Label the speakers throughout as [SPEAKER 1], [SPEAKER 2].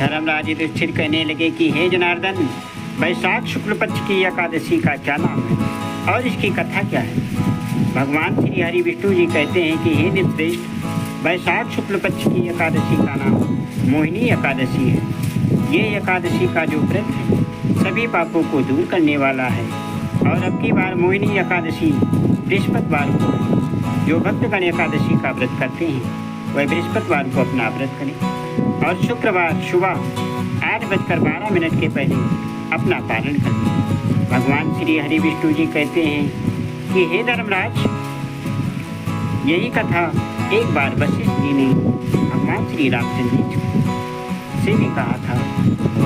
[SPEAKER 1] धर्मराज युधिष्ठिर कहने लगे कि हे जनार्दन, वैशाख शुक्ल पक्ष की एकादशी का क्या नाम है और इसकी कथा क्या है? भगवान श्री हरि विष्णु जी कहते हैं कि हे निश्रेष्ठ, वैशाख शुक्ल पक्ष की एकादशी का नाम मोहिनी एकादशी है। ये एकादशी का जो व्रत है सभी पापों को दूर करने वाला है और अब की बार मोहिनी एकादशी बृहस्पतिवार को है। जो भक्तगण एकादशी का व्रत करते हैं वह बृहस्पतिवार को अपना व्रत करें और शुक्रवार सुबह 8:12 के पहले अपना पालन करें। भगवान श्री हरि विष्णु जी कहते हैं कि हे धर्मराज, यही कथा एक बार वशिष्ठ जी ने भगवान श्री रामचंद्र जी से भी कहा था।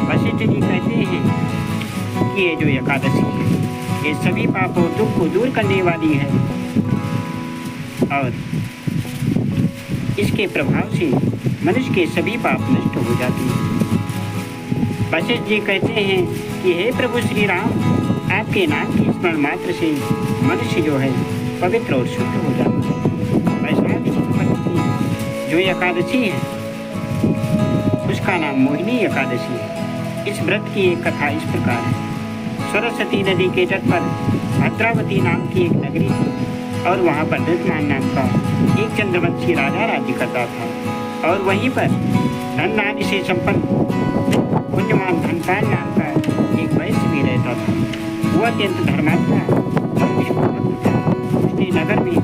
[SPEAKER 1] वशिष्ठ जी कहते हैं कि ये जो एकादशी है ये सभी पापों दुख को दूर करने वाली है और इसके प्रभाव से मनुष्य के सभी पाप नष्ट हो जाते हैं। वशिष्ठ जी कहते हैं कि हे प्रभु श्री राम, आपके नाम की स्मरण मात्र से मनुष्य जो है पवित्र और शुद्ध हो जाता है। वैशाख शुक्ल पक्ष की जो एकादशी है उसका नाम मोहिनी एकादशी है। इस व्रत की एक कथा इस प्रकार है। सरस्वती नदी के तट पर भद्रावती नाम की एक नगरी थी और वहाँ पर दृष्टमान नाम का एक चंद्रवंशी राजा राज्य करता था और वहीं पर धन से संपन्न पुण्यवान धनपाल नाम का एक वैश्य भी रहता था। वह अत्यंत धर्मात्मा और विष्णुभक्त था। उसने नगर में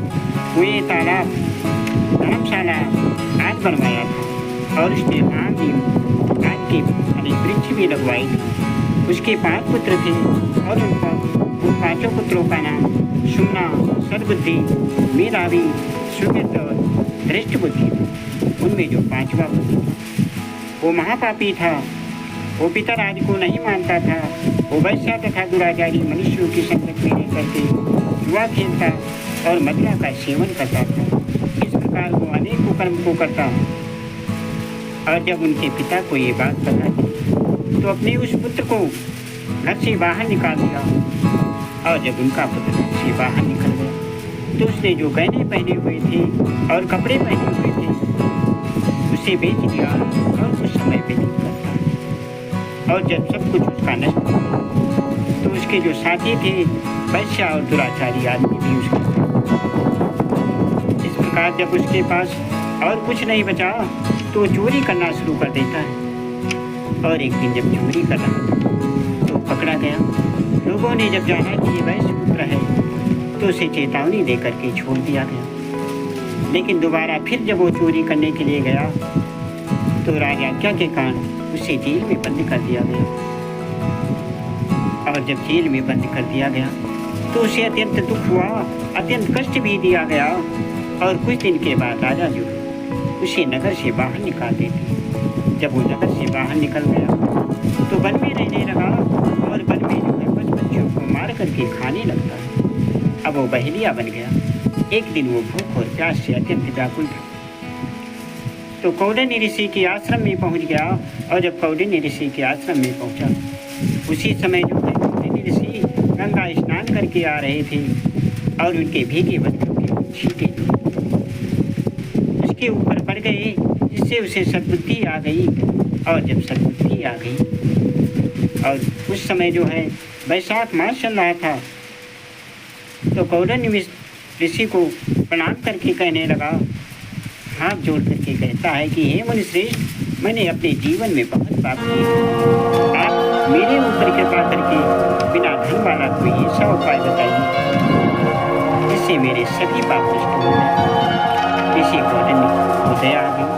[SPEAKER 1] कुएं, तालाब, धर्मशाला आदि बनवाया था और उसने आम नीम आदि के अनेक वृक्ष भी लगवाए थे। उसके 5 पुत्र थे और उन 5 पुत्रों का नाम सुमना, सद्बुद्धि, मेधावी, सुकृत और धृष्ट बुद्धि था। उनमें जो 5वां पुत्र वो महापापी था। वो पिता राज को नहीं मानता था। वो वैश्या तथा दुराचारी मनुष्यों की संगत में रह करके जुआ खेलता और मदिरा का सेवन करता था। इस प्रकार वो अनेक कुकर्म को करता और जब उनके पिता को ये बात पता चली तो अपने उस पुत्र को घर से बाहर निकाल दिया और जब उनका पुत्र घर से बाहर निकल गया तो उसने जो गहने पहने हुए थे और कपड़े पहने हुए थे उसे बेच दिया और कुछ समय व्यतीत करता। और जब सब कुछ उसका नष्ट हुआ तो उसके जो साथी थे वैश्या और दुराचारी आदमी भी उसके साथ। इस प्रकार जब उसके पास और कुछ नहीं बचा तो चोरी करना शुरू कर देता है और एक दिन जब चोरी कर रहा था तो पकड़ा गया। लोगों ने जब जाना कि ये वैश्य पुत्र है तो उसे चेतावनी दे करके छोड़ दिया गया। लेकिन दोबारा फिर जब वो चोरी करने के लिए गया तो राजाज्ञा के कारण उसे जेल में बंद कर दिया गया। और जब जेल में बंद कर दिया गया तो उसे अत्यंत दुख हुआ, अत्यंत कष्ट भी दिया गया और कुछ दिन के बाद राजा जो उसे नगर से बाहर निकाल देते। जब वो नगर से बाहर निकल गया तो वन में रहने लगा और वन में जो है बच्चों को मार करके खाने लगता है। अब वो बहेलिया बन गया। एक दिन वो भूख और प्यास से अत्यंत व्याकुल था तो कौंडिन्य ऋषि के आश्रम में पहुंच गया और जब कौंडिन्य ऋषि के आश्रम में पहुंचा उसी समय जो है कौंडिन्य ऋषि गंगा स्नान करके आ रहे थे और उनके भीगे वस्त्रों के छींटे उसके ऊपर पड़ गए जिससे उसे सद्बुद्धि आ गई। और जब सद्बुद्धि आ गई और उस समय जो है वैशाख मास चल रहा था तो कौंडिन्य ऋषि को प्रणाम करके कहने लगा, हाथ जोड़ करके कहता है कि हे मुनिश्रेष्ठ, मैंने अपने जीवन में बहुत पाप किए। आप मेरे ऊपर कृपा करके बिना धन वाला कोई ऐसा उपाय बताइए जिससे मेरे सभी पाप नष्ट हो जाए। ऋषि कौंडिन्य को दया आ गई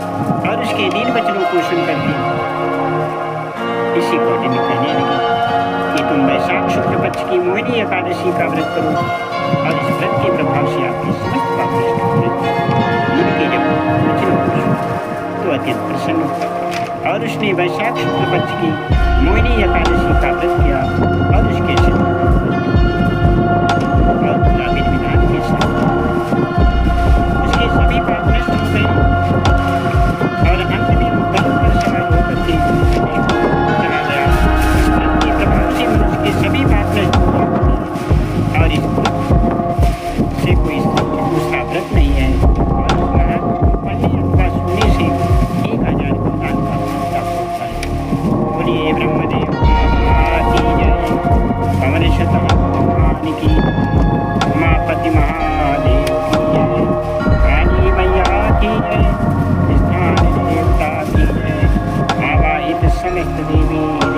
[SPEAKER 1] और उसके दीन वचनों को सुन करके ऋषि कौंडिन्य कहने लगे कि तुम वैशाख शुक्ल पक्ष की मोहिनी एकादशी का व्रत करो और इस व्रत के प्रभाव से आपके समस्त पाप नष्ट हो जाएंगे। उनके जब वचनों को सुना तो अत्यंत प्रसन्न हुआ और उसने वैशाख शुक्ल पक्ष की मोहिनी एकादशी का व्रत किया और उसके और पूरा विधि विधान के साथ उसके सभी पाप नष्ट हो गए और अंत में वो गरुड़ पर सवार होकर के चला गया। इस व्रत के प्रभाव से मनुष्य के सभी पाप नष्ट हो गए और इस से कोई दूसरा व्रत नहीं है और पढ़ने अथवा सुनने से 1000 गुना का प्राप्त होता है। प्रिय ब्रह्मदेव की जय, पवन सुत हनुमान की, उमापति महादेव की जय, काली मैया की जय, स्थान देवता की जय, आवाहित समस्त देवी